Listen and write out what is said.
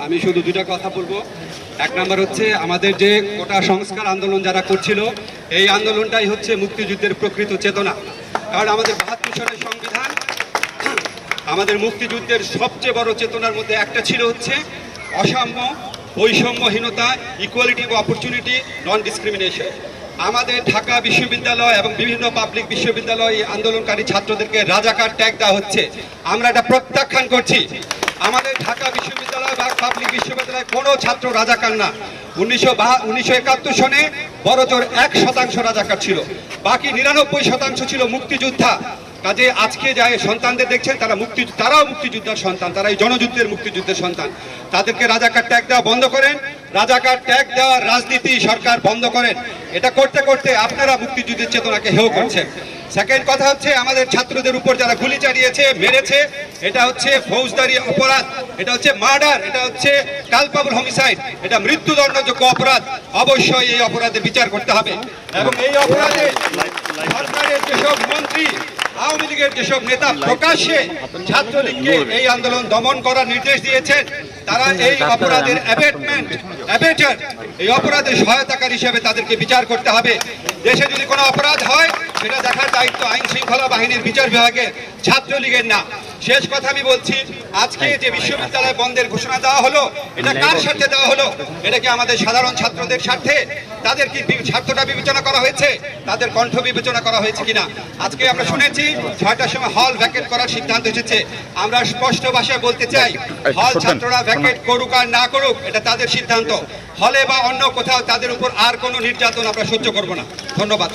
আমি শুধু দুটা কথা বলবো। এক নাম্বার হচ্ছে আমাদের যে কোটা সংস্কার আন্দোলন যারা করছিল, এই আন্দোলনটাই হচ্ছে মুক্তিযুদ্ধের প্রকৃত চেতনা। কারণ আমাদের ৭২ সনের সংবিধান আমাদের মুক্তিযুদ্ধের সবচেয়ে বড় চেতনার মধ্যে একটা ছিল হচ্ছে অসাম্য, বৈষম্যহীনতা, equality of opportunity, non discrimination. আমাদের ঢাকা বিশ্ববিদ্যালয় এবং বিভিন্ন পাবলিক বিশ্ববিদ্যালয় আন্দোলনকারী ছাত্রদেরকে রাজাকার ট্যাগ দেওয়া হচ্ছে। আমরা এটা প্রত্যাখ্যান করছি। আমাদের ঢাকা বিশ্ববিদ্যালয় বা পাবলিক বিশ্ববিদ্যালয়ে কোনো ছাত্র রাজাকার না। 1971 সনে বড়জোর 1% রাজাকার ছিল, বাকি 99% ছিল মুক্তিযোদ্ধা। কাজে আজকে যাই সন্তানদের দেখছেন তারাও মুক্তিযোদ্ধার সন্তান, তারা এই জনযুদ্ধের মুক্তিযুদ্ধের সন্তান। তাদেরকে রাজাকার ট্যাগ দেওয়া বন্ধ করেন, রাজাকার ট্যাগ দেওয়ার রাজনীতি সরকার বন্ধ করেন। এটা করতে করতে আপনারা মুক্তিযুদ্ধের চেতনাকে হেয় করছেন। সেকেন্ড কথা হচ্ছে আমাদের ছাত্রদের উপর যারা গুলি চালিয়েছে, মেরেছে, এটা হচ্ছে ফৌজদারি অপরাধ, এটা হচ্ছে মার্ডার, এটা হচ্ছে কালপাবল হোমিসাইড, এটা মৃত্যুদণ্ডযোগ্য অপরাধ। অবশ্যই এই অপরাধের বিচার করতে হবে এবং এই অপরাধে সরকারের যেসব মন্ত্রী, আওয়ামী লীগের যেসব নেতা প্রকাশ্যে ছাত্রলীগকে এই আন্দোলন দমন করার নির্দেশ দিয়েছেন, তারা এই অপরাধের অ্যাবেটার, এই অপরাধের সহায়তাকারী হিসেবে তাদেরকে বিচার করতে হবে। দেশে যদি কোনো অপরাধ হয় সেটা দেখার দায়িত্ব আইন শৃঙ্খলা বাহিনীর, বিচার বিভাগের, ছাত্রলীগের না। শেষ কথা আমি বলছি, আজকে যে বিশ্ববিদ্যালয় বন্ধের ঘোষণা দেওয়া হলো, এটা কার স্বার্থে দেওয়া হলো? এটা কি আমাদের সাধারণ ছাত্রদের স্বার্থে? তাদের কি স্বার্থটা বিবেচনা করা হয়েছে? তাদের কণ্ঠ বিবেচনা করা হয়েছে কিনা? আজকে আমরা শুনেছি ৬টার সময় হল ভ্যাকেট করার সিদ্ধান্ত এসেছে। আমরা স্পষ্ট ভাষায় বলতে চাই, হল ছাত্ররা ভ্যাকেট করুক আর না করুক, এটা তাদের সিদ্ধান্ত। হলে বা অন্য কোথাও তাদের উপর আর কোনো নির্যাতন আমরা সহ্য করব না। ধন্যবাদ।